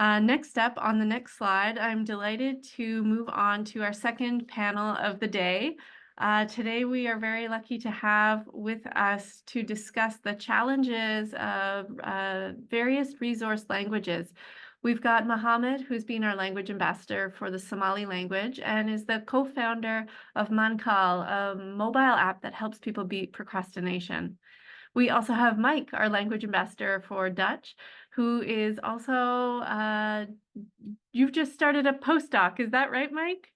Next up on the next slide, I'm delighted to move on to our second panel of the day. Today, we are very lucky to have with us to discuss the challenges of various resource languages. We've got Muhammad, who's been our language ambassador for the Somali language and is the co-founder of Mankal, a mobile app that helps people beat procrastination. We also have Mike, our language ambassador for Dutch, who is also, you've just started a postdoc. Is that right, Mike?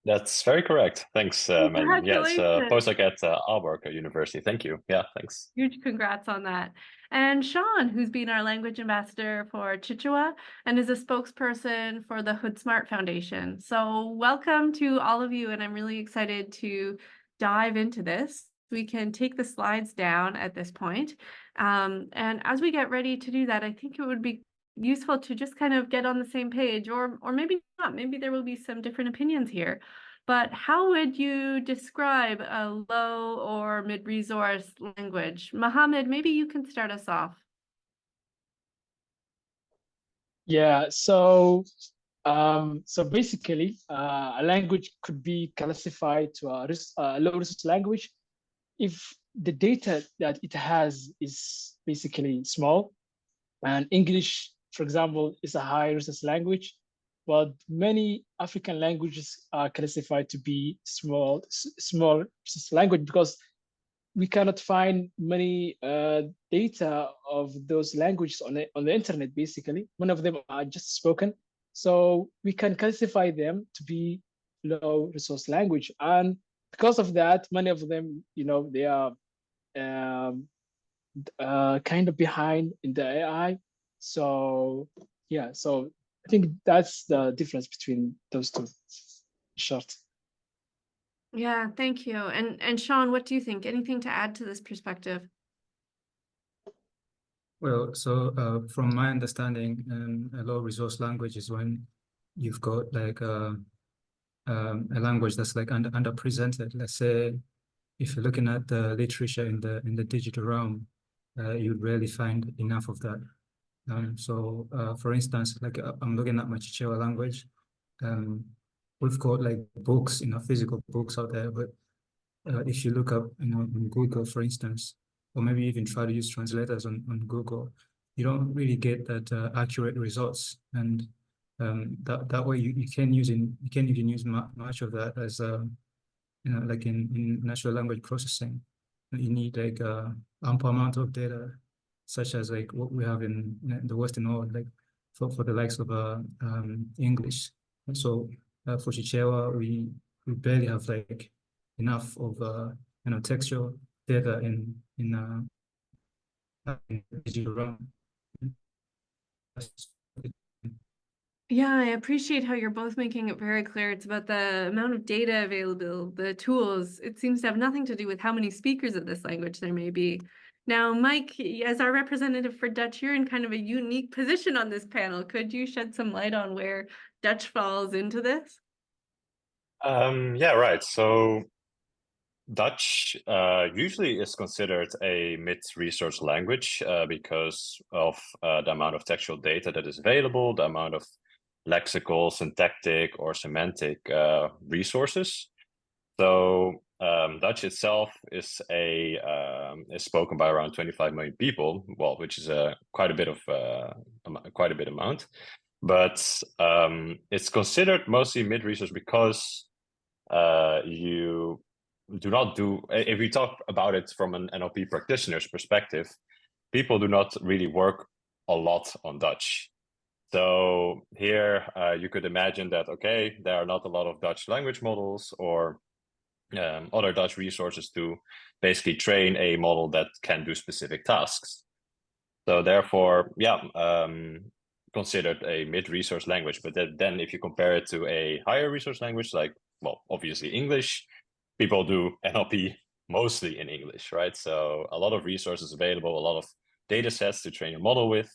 That's very correct. Thanks, Madeline. Yeah, it's a Congratulations. postdoc at Aalborg University. Thank you. Yeah, thanks. Huge congrats on that. And Sean, who's been our language ambassador for Chichewa and is a spokesperson for the Hood Smart Foundation. So welcome to all of you, and I'm really excited to dive into this. We can take the slides down at this point. And as we get ready to do that, I think it would be useful to just kind of get on the same page, or maybe not. Maybe there will be some different opinions here. But how would you describe a low or mid-resource language? Mohammed, maybe you can start us off. Yeah, so basically, a language could be classified to a low resource language if the data that it has is basically small. And English, for example, is a high resource language, but many African languages are classified to be small resource language because we cannot find many data of those languages on the internet, basically. One of them are just spoken. So we can classify them to be low resource language. And because of that, many of them, they are kind of behind in the AI. So yeah, so I think that's the difference between those two. Short. Yeah, thank you. And Sean, what do you think? Anything to add to this perspective? Well, so from my understanding, a low resource language is when you've got like a language that's like underrepresented. Let's say if you're looking at the literature in the digital realm, you'd rarely find enough of that. So for instance, like I'm looking at my Chichewa language. We've got like books, physical books out there, but if you look up, on Google, for instance, or maybe even try to use translators on Google, you don't really get that accurate results. And that way you can even use much of that as like in natural language processing. You need like ample amount of data, such as like what we have in the Western world, like for the likes of English. So for Chichewa, we barely have like enough of textual data in digital realm. Yeah, I appreciate how you're both making it very clear. It's about the amount of data available, the tools. It seems to have nothing to do with how many speakers of this language there may be. Now, Mike, as our representative for Dutch, you're in kind of a unique position on this panel. Could you shed some light on where Dutch falls into this? Yeah, right. So Dutch usually is considered a mid-resource language because of the amount of textual data that is available, the amount of lexical, syntactic, or semantic resources. So Dutch itself is is spoken by around 25 million people, well, which is quite a bit amount. But it's considered mostly mid-resource because you do not do. If we talk about it from an NLP practitioner's perspective, people do not really work a lot on Dutch. So here you could imagine that, okay, there are not a lot of Dutch language models or other Dutch resources to basically train a model that can do specific tasks. So therefore, yeah, considered a mid-resource language. But then if you compare it to a higher resource language, like, well, obviously English, people do NLP mostly in English, right? So a lot of resources available, a lot of data sets to train your model with,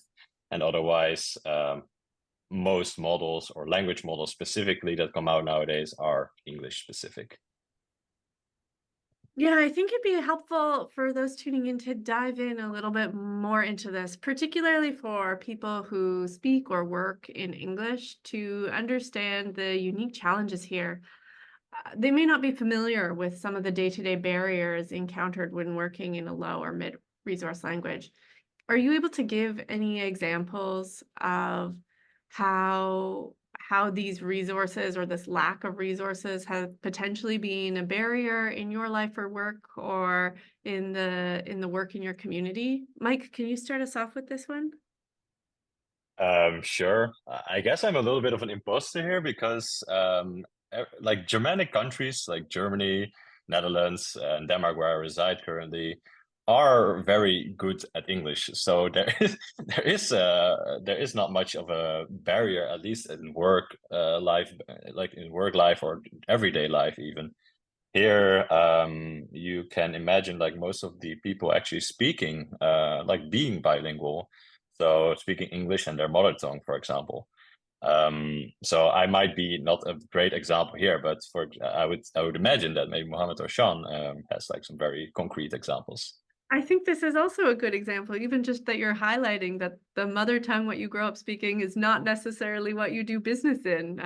and otherwise, most models or language models specifically that come out nowadays are English specific. Yeah, I think it'd be helpful for those tuning in to dive in a little bit more into this, particularly for people who speak or work in English to understand the unique challenges here. They may not be familiar with some of the day-to-day barriers encountered when working in a low or mid-resource language. Are you able to give any examples of how these resources or this lack of resources have potentially been a barrier in your life or work or in the work in your community? Mike, can you start us off with this one? Sure. I guess I'm a little bit of an imposter here because, like Germanic countries like Germany, Netherlands, and Denmark, where I reside currently, are very good at English. So there is there is not much of a barrier, at least in work life, like in work life or everyday life even. Here, you can imagine like most of the people actually speaking, like being bilingual, so speaking English and their mother tongue, for example. So I might be not a great example here, but I would imagine that maybe Mohammed or Sean has like some very concrete examples. I think this is also a good example, even just that you're highlighting that the mother tongue, what you grow up speaking, is not necessarily what you do business in.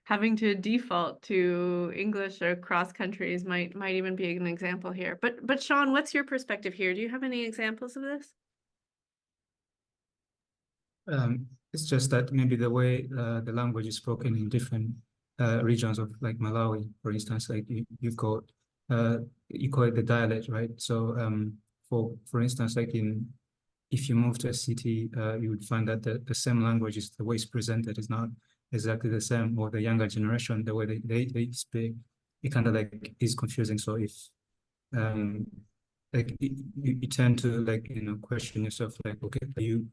Having to default to English across countries might even be an example here. But Sean, what's your perspective here? Do you have any examples of this? It's just that maybe the way the language is spoken in different regions of like Malawi, for instance, like you've got you call it the dialect, right? So for instance, like if you move to a city, you would find that the same language is the way it's presented is not exactly the same, or the younger generation, the way they speak, it kind of like is confusing. So if um like you tend to like question yourself like, okay, are you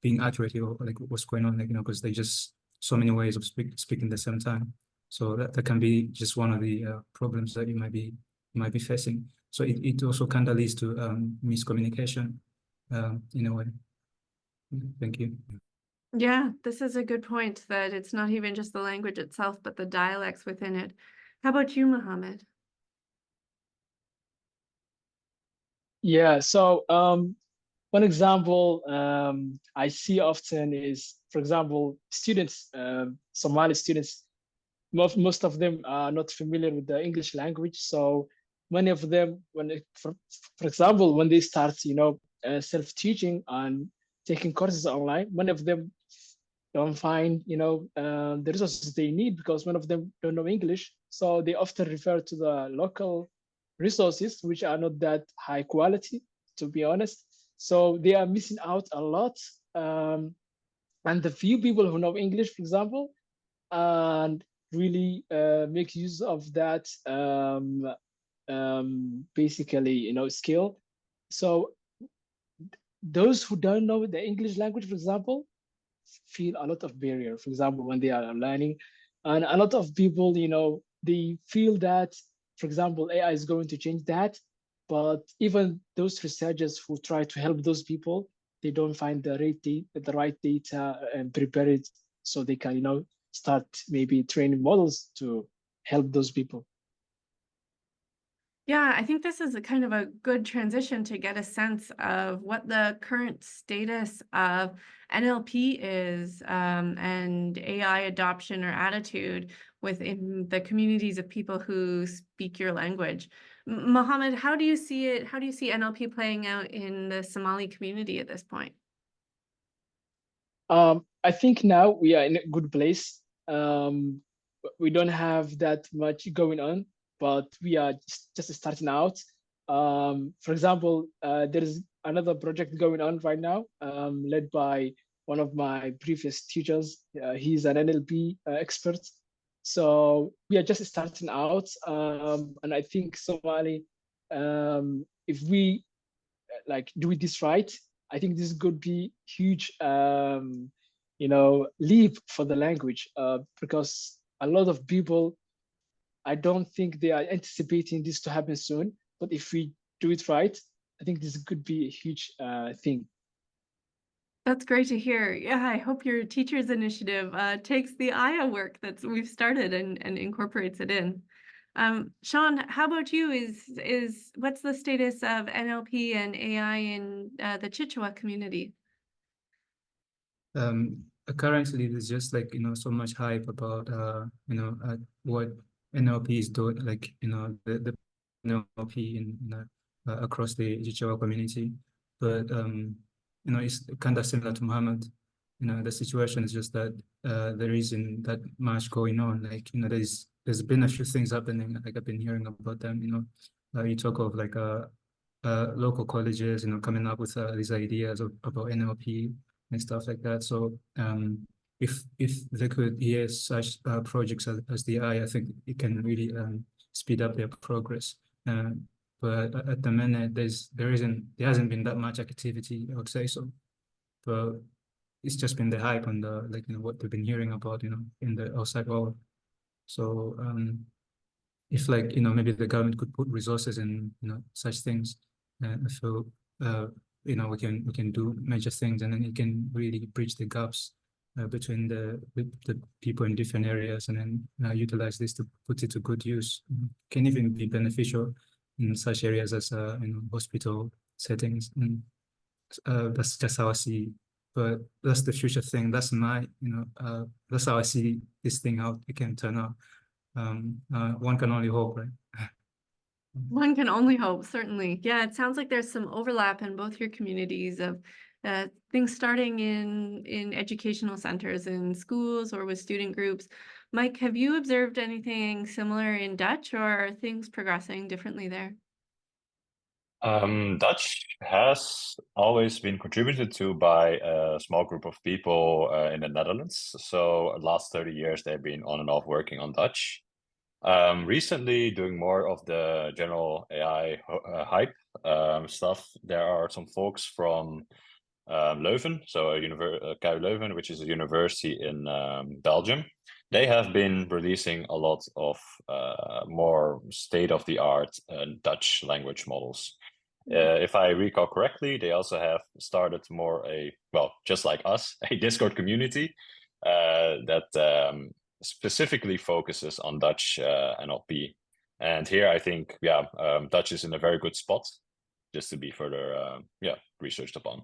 being accurate here, or like what's going on, like because there's just so many ways of speaking at the same time. So that can be just one of the problems that you might be facing. So it also kind of leads to miscommunication in a way. Thank you. Yeah, this is a good point that it's not even just the language itself, but the dialects within it. How about you, Mohammed? Yeah, so one example I see often is, for example, students, Somali students, most of them are not familiar with the English language. So many of them, for example, when they start, self-teaching and taking courses online, many of them don't find, the resources they need because many of them don't know English. So they often refer to the local resources, which are not that high quality, to be honest. So they are missing out a lot. And the few people who know English, for example, and really make use of that basically, skill. So those who don't know the English language, for example, feel a lot of barrier, for example, when they are learning. And a lot of people, they feel that, for example, AI is going to change that. But even those researchers who try to help those people, they don't find the right data and prepare it so they can, start maybe training models to help those people. Yeah, I think this is a kind of a good transition to get a sense of what the current status of NLP is, and AI adoption or attitude within the communities of people who speak your language. Mohammed, how do you see it? How do you see NLP playing out in the Somali community at this point? I think now we are in a good place. We don't have that much going on, but we are just starting out. For example, there is another project going on right now, led by one of my previous teachers. He's an NLP expert. So we are just starting out. And I think Somali, if we like do this right, I think this could be huge, leap for the language, because a lot of people, I don't think they are anticipating this to happen soon. But if we do it right, I think this could be a huge thing. That's great to hear. Yeah, I hope your teachers initiative takes the Aya work that we've started and incorporates it in. Sean, how about you? What's the status of NLP and AI in the Chichewa community? Currently there's just like, so much hype about, what NLP is doing, like, the NLP across the Chichewa community. But, it's kind of similar to Muhammad. The situation is just that there isn't that much going on. Like, there's been a few things happening, like I've been hearing about them, you talk of like local colleges, coming up with these ideas about NLP and stuff like that. So if they could hear such projects as the I think it can really speed up their progress. But at the minute, there hasn't been that much activity, I would say so. But it's just been the hype and what we've been hearing about, in the outside world. So if maybe the government could put resources in such things, I feel we can do major things, and then it can really bridge the gaps between the people in different areas, and then utilize this to put it to good use. Can even be beneficial in such areas as hospital settings. And that's just how I see it. But that's the future thing. That's my that's how I see this thing, how it can turn out. One can only hope, right? One can only hope, certainly. Yeah, it sounds like there's some overlap in both your communities of things starting in educational centers, in schools, or with student groups. Mike, have you observed anything similar in Dutch, or are things progressing differently there? Dutch has always been contributed to by a small group of people in the Netherlands. So last 30 years, they've been on and off working on Dutch. Recently, doing more of the general AI hype stuff, there are some folks from Leuven, so KU Leuven, which is a university in Belgium. They have been releasing a lot of more state-of-the-art Dutch language models. If I recall correctly, they also have started just like us, a Discord community that specifically focuses on Dutch NLP. And here I think, Dutch is in a very good spot just to be further, researched upon.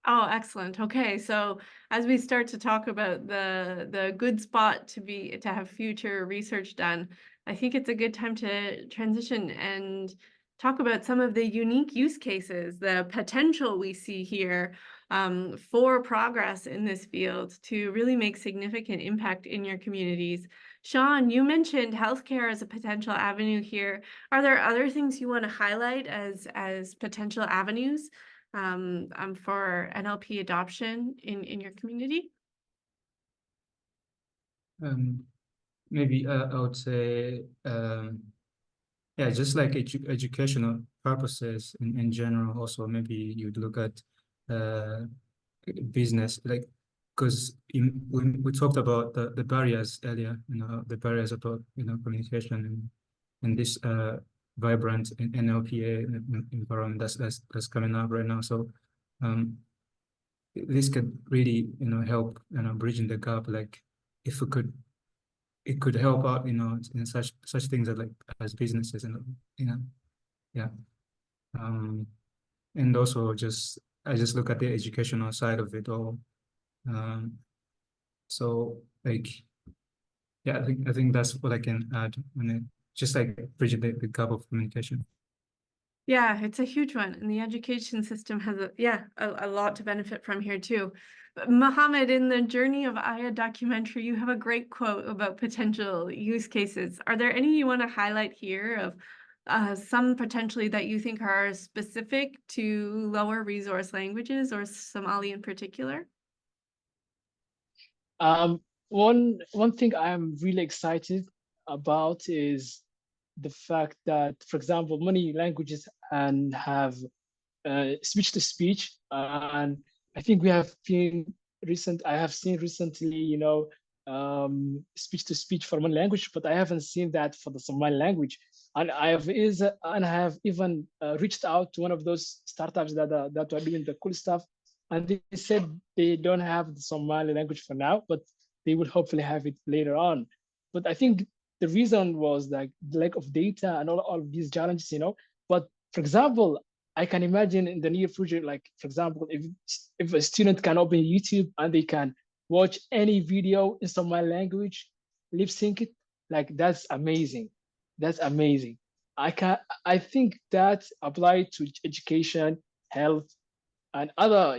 Oh, excellent. Okay, so as we start to talk about the good spot to have future research done, I think it's a good time to transition and talk about some of the unique use cases, the potential we see here for progress in this field to really make significant impact in your communities. Sean, you mentioned healthcare as a potential avenue here. Are there other things you want to highlight as potential avenues for NLP adoption in your community? Maybe I would say, just like educational purposes in general. Also, maybe you'd look at business, like, because we talked about the barriers earlier, the barriers about communication and this vibrant NLPA environment that's coming up right now. So this could really help bridging the gap. Like if it could help out in such things as businesses and and also I just look at the educational side of it all. So like I think that's what I can add on it. Just like bridging the gap of communication. Yeah, it's a huge one, and the education system has a lot to benefit from here too. But Muhammad, in the Journey of Aya documentary, you have a great quote about potential use cases. Are there any you want to highlight here of some potentially that you think are specific to lower resource languages or Somali in particular? One thing I'm really excited about is the fact that, for example, many languages and have speech to speech, and I think I have seen recently, speech to speech for one language, but I haven't seen that for the Somali language. And I have even reached out to one of those startups that are doing the cool stuff, and they said they don't have the Somali language for now, but they will hopefully have it later on. But I think the reason was like the lack of data and all of these challenges, But for example, I can imagine in the near future, like for example, if a student can open YouTube and they can watch any video in Somali language, lip sync it, like that's amazing. That's amazing. I think that applied to education, health, and other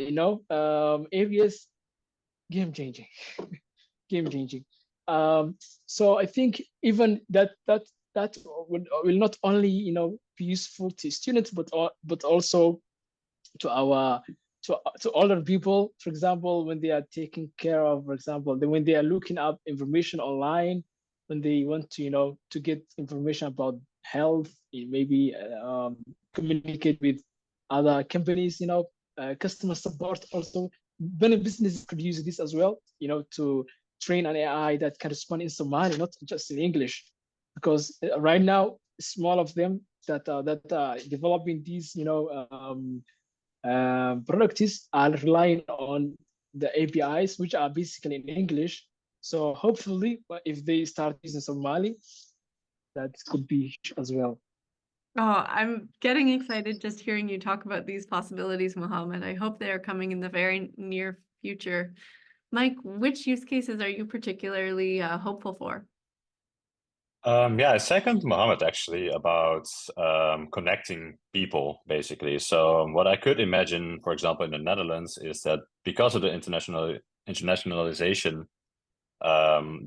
areas, game changing. Game changing. So I think even that will not only be useful to students, but also to our to older people. For example, when they are taking care of, for example, when they are looking up information online, when they want to to get information about health, maybe communicate with other companies, customer support also. Many businesses could use this as well, to train an AI that can respond in Somali, not just in English, because right now small of them that are developing these products are relying on the APIs, which are basically in English. So hopefully, if they start using Somali, that could be as well. Oh, I'm getting excited just hearing you talk about these possibilities, Muhammad. I hope they are coming in the very near future. Mike, which use cases are you particularly hopeful for? Yeah, I second Muhammad actually about connecting people, basically. So what I could imagine, for example, in the Netherlands, is that because of the internationalization,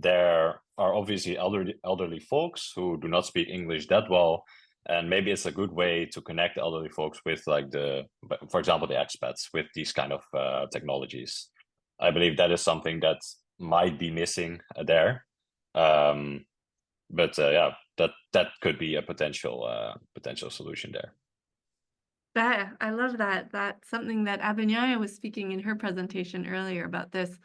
there are obviously elderly folks who do not speak English that well, and maybe it's a good way to connect elderly folks with, like, for example, the expats with these kind of technologies. I believe that is something that might be missing there. But yeah, that could be a potential solution there. I love that. That's something that Abhinyaya was speaking in her presentation earlier about, this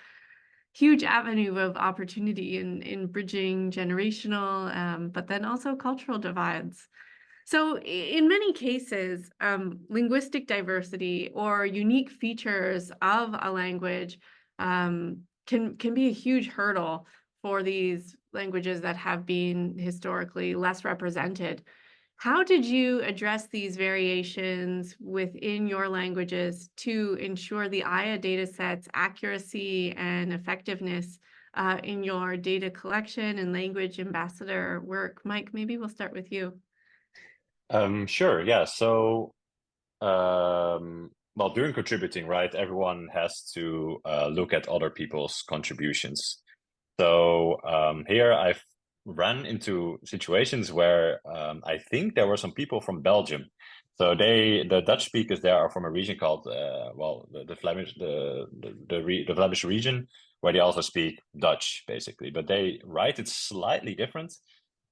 huge avenue of opportunity in bridging generational, but then also cultural divides. So in many cases, linguistic diversity or unique features of a language can be a huge hurdle for these languages that have been historically less represented. How did you address these variations within your languages to ensure the IA dataset's accuracy and effectiveness in your data collection and language ambassador work? Mike, maybe we'll start with you. Sure, yeah. So, well, during contributing, right, everyone has to look at other people's contributions. So here I've run into situations where I think there were some people from Belgium. So the Dutch speakers there are from a region called the Flemish the Flemish region, where they also speak Dutch basically, but they write it slightly different.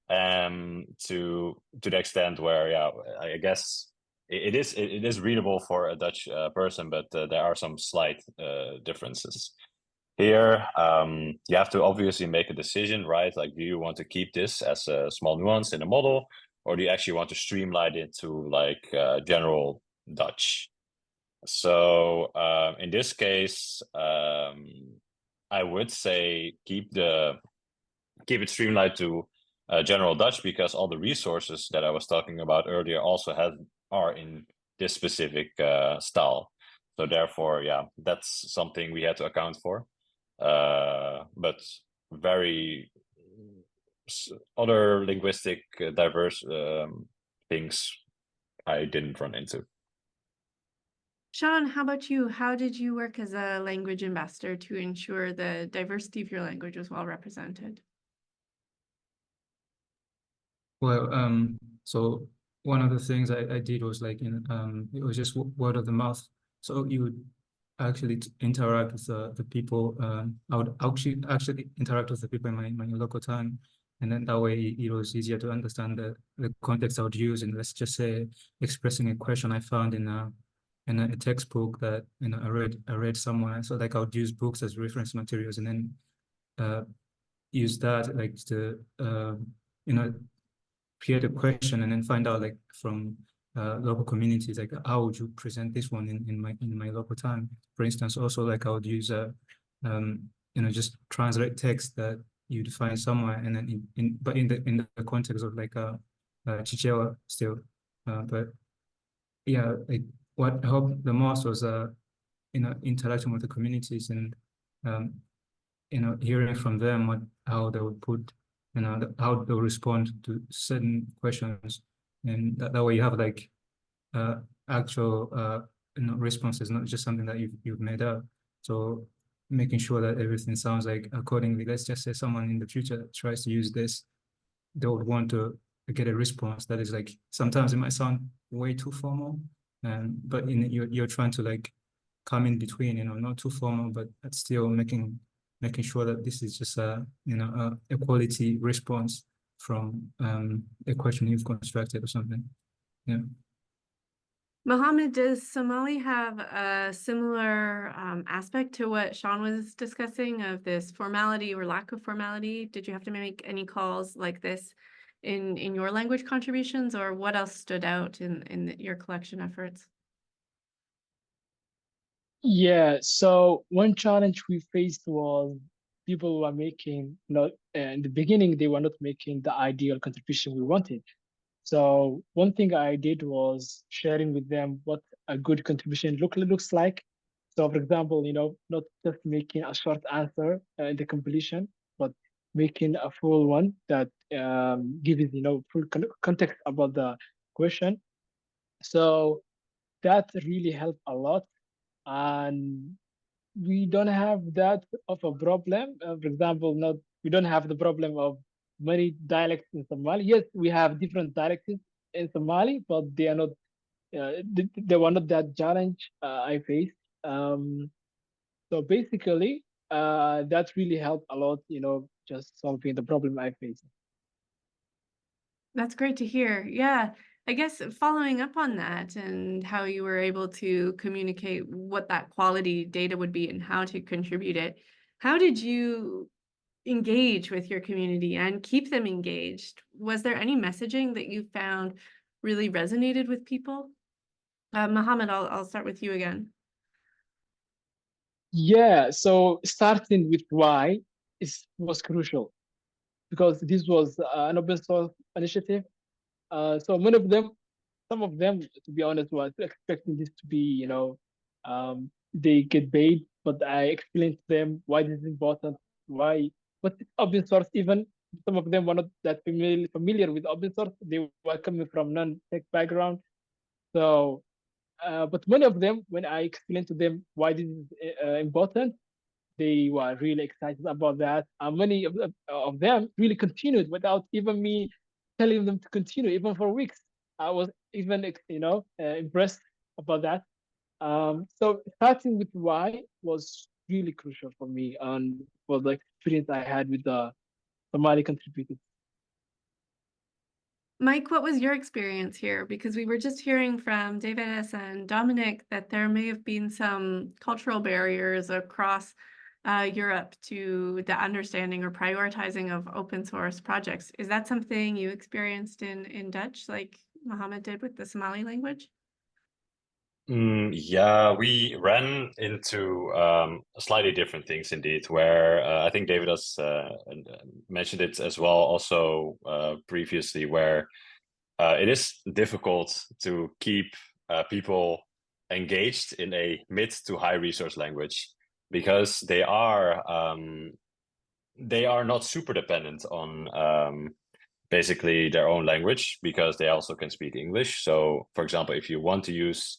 To the extent where, yeah, I guess it is readable for a Dutch person, but there are some slight differences. Here, you have to obviously make a decision, right? Like, do you want to keep this as a small nuance in the model, or do you actually want to streamline it to like general Dutch? So in this case, I would say keep it streamlined to general Dutch, because all the resources that I was talking about earlier also are in this specific style. So therefore, yeah, that's something we had to account for. But very other linguistic diverse things I didn't run into. Sean, how about you? How did you work as a language ambassador to ensure the diversity of your language was well represented? Well, so one of the things I did was like it was just word of the mouth. So you would actually interact with the people. I would actually interact with the people in my local tongue, and then that way it was easier to understand the context I would use. And let's just say expressing a question I found in a textbook that I read somewhere. So like I would use books as reference materials, and then use that like to create a question, and then find out like from local communities, like how would you present this one in my local tongue, for instance. Also, like I would use just translate text that you define somewhere, and then but in the context of like Chichewa still. But yeah, like what helped the most was interacting with the communities and hearing from them how they would put how they'll respond to certain questions, and that way you have like actual responses, not just something that you've made up. So making sure that everything sounds like accordingly. Let's just say someone in the future tries to use this, they would want to get a response that is like, sometimes it might sound way too formal, but you're trying to like come in between, not too formal, but still making sure that this is just a quality response from a question you've constructed or something. Yeah. Muhammad, does Somali have a similar aspect to what Sean was discussing of this formality or lack of formality? Did you have to make any calls like this in your language contributions, or what else stood out in your collection efforts? Yeah, so one challenge we faced was people were making, in the beginning, they were not making the ideal contribution we wanted. So one thing I did was sharing with them what a good contribution looks like. So for example, not just making a short answer in the completion, but making a full one that gives, full context about the question. So that really helped a lot. And we don't have that of a problem. For example, we don't have the problem of many dialects in Somali. Yes, we have different dialects in Somali, but they are not. They were not that challenge I faced. So basically, that really helped a lot. Just solving the problem I faced. That's great to hear. Yeah. I guess following up on that and how you were able to communicate what that quality data would be and how to contribute it, how did you engage with your community and keep them engaged? Was there any messaging that you found really resonated with people? Muhammad, I'll start with you again. Yeah, so starting with why was crucial because this was an open source initiative. So some of them, to be honest, was expecting this to be, they get paid, but I explained to them why this is important, why, but open source, even some of them were not that familiar with open source. They were coming from non-tech background. So, but many of them, when I explained to them why this is important, they were really excited about that. Many of them really continued without even me telling them to continue, even for weeks. I was even, impressed about that. So starting with why was really crucial for me and for the experience I had with the Somali contributors. Mike, what was your experience here? Because we were just hearing from David and Dominic that there may have been some cultural barriers across Europe to the understanding or prioritizing of open source projects. Is that something you experienced in Dutch, like Muhammad did with the Somali language? Yeah, we ran into slightly different things indeed, where I think David has mentioned it as well also previously, where it is difficult to keep people engaged in a mid to high resource language because they are not super dependent on basically their own language because they also can speak English. So, for example, if you want to use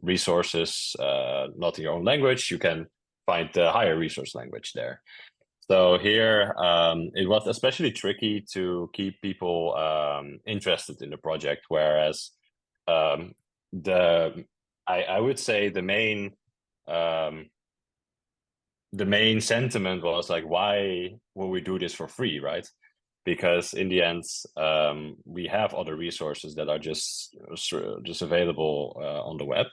resources not in your own language, you can find the higher resource language there. So here it was especially tricky to keep people interested in the project, whereas I would say the main sentiment was like, why will we do this for free, right? Because in the end, we have other resources that are just available on the web.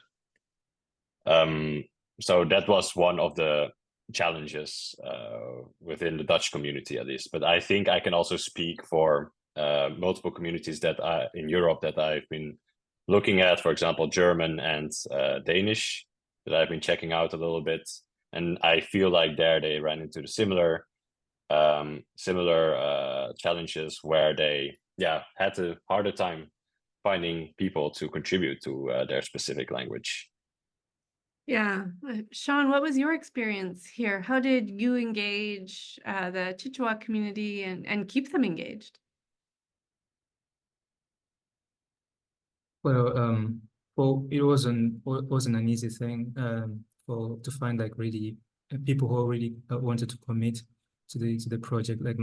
So that was one of the challenges within the Dutch community, at least. But I think I can also speak for multiple communities that in Europe that I've been looking at, for example, German and Danish, that I've been checking out a little bit. And I feel like there they ran into the similar similar challenges where they had a harder time finding people to contribute to their specific language. Yeah. Sean, what was your experience here? How did you engage the Chichewa community and keep them engaged? Well, it wasn't an easy thing to find like really people who really wanted to commit to the project, like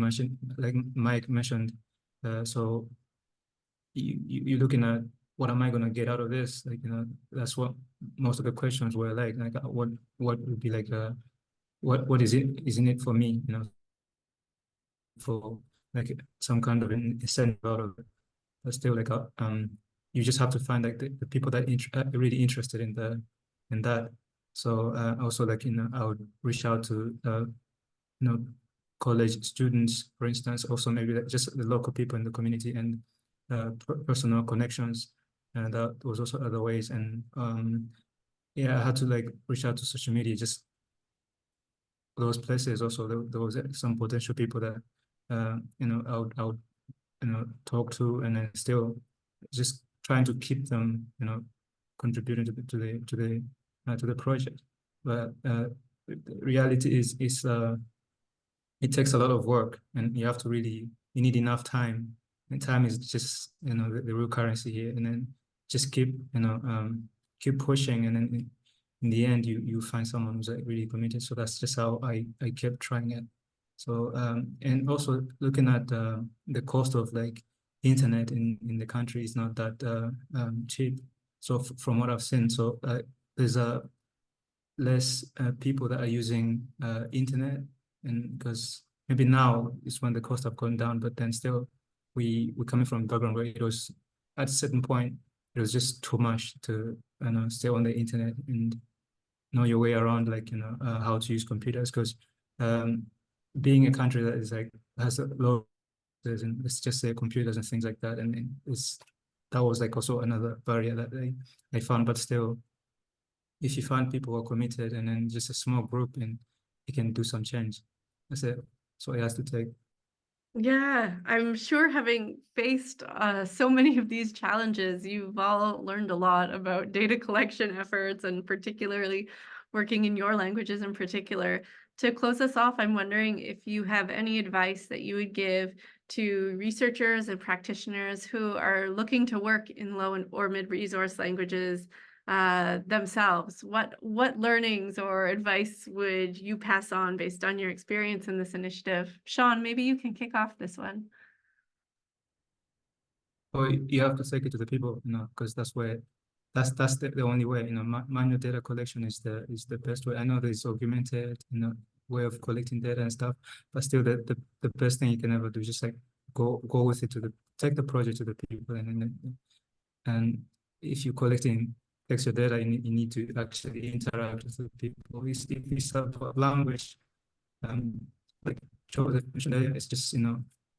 Mike mentioned. So you're looking at what am I going to get out of this? Like, that's what most of the questions were like what would be like what is it, isn't it for me, for like some kind of an incentive out of it. But still like you just have to find like the people that are really interested in that. So also like I would reach out to college students, for instance, also maybe like just the local people in the community and personal connections, and that was also other ways. And yeah, I had to like reach out to social media, just those places. Also there was some potential people that I would talk to, and then still just trying to keep them contributing to the project. But the reality is it takes a lot of work, and you have to you need enough time, and time is just the real currency here. And then just keep keep pushing, and then in the end you find someone who's like really committed. So that's just how I kept trying it. So and also looking at the cost of like internet in the country is not that cheap. So from what I've seen, so there's less people that are using internet, and because maybe now is when the cost have gone down, but then still we're coming from a background where it was at a certain point it was just too much to stay on the internet and know your way around, like how to use computers, because being a country that is like has a low, and let's just say computers and things like that, and that was like also another barrier that I found. But still, if you find people who are committed, and then just a small group, and it can do some change. That's it. So it has to take. Yeah, I'm sure having faced so many of these challenges, you've all learned a lot about data collection efforts, and particularly working in your languages in particular. To close us off, I'm wondering if you have any advice that you would give to researchers and practitioners who are looking to work in low or mid-resource languages themselves. What learnings or advice would you pass on based on your experience in this initiative? Sean, maybe you can kick off this one. Or you have to take it to the people, because that's the only way. Manual data collection is the best way. I know there's augmented, way of collecting data and stuff, but still the best thing you can ever do is just like go with it take the project to the people, and if you're collecting extra data, you need to actually interact with the people. If it's a language, like Joe mentioned earlier, it's just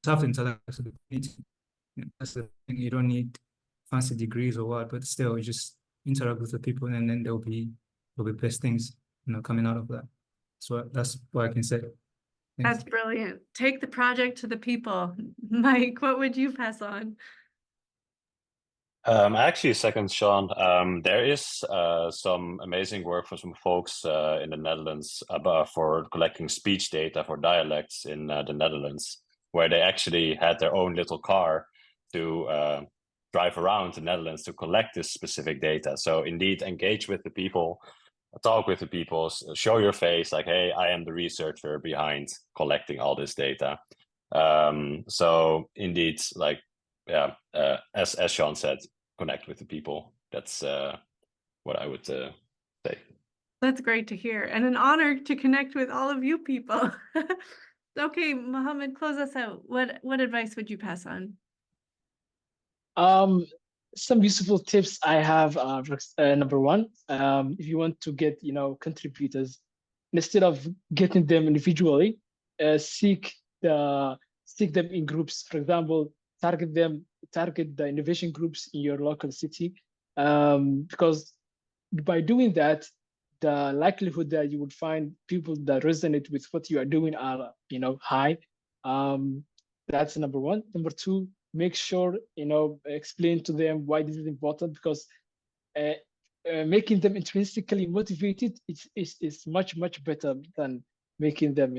have to interact with the community. That's the thing. You don't need fancy degrees or what, but still, you just interact with the people, and then there'll be best things coming out of that. So that's what I can say. Thanks. That's brilliant. Take the project to the people. Mike, what would you pass on? Actually, second Sean, there is some amazing work from some folks in the Netherlands for collecting speech data for dialects in the Netherlands, where they actually had their own little car to drive around the Netherlands to collect this specific data. So indeed, engage with the people, talk with the people, show your face, like, hey, I am the researcher behind collecting all this data. So indeed, like, as Sean said, connect with the people. That's what I would say. That's great to hear, and an honor to connect with all of you people. Okay, Muhammad, close us out. What advice would you pass on? Some useful tips I have. Number one, if you want to get contributors, instead of getting them individually, seek them in groups. For example, target the innovation groups in your local city, because by doing that, the likelihood that you would find people that resonate with what you are doing are, high. That's number one. Number two, make sure, explain to them why this is important, because making them intrinsically motivated is much, much better than making them,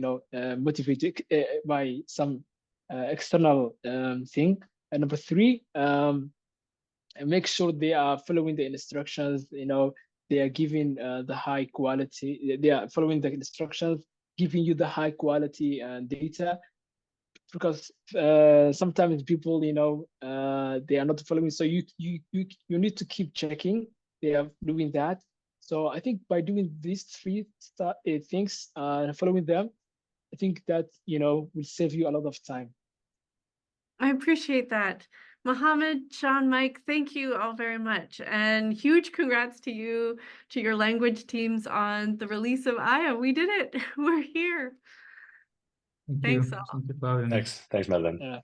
motivated by some external thing. And number three, make sure they are following the instructions, they are giving the high quality, they are following the instructions, giving you the high quality data, because sometimes people, they are not following. So you need to keep checking they are doing that. So I think by doing these three things and following them, I think that, will save you a lot of time. I appreciate that. Muhammad, Sean, Mike, thank you all very much. And huge congrats to you, to your language teams on the release of Aya. We did it. We're here. Thank Thanks you. all. Thank you for having me. Thanks, Madeline. Yeah.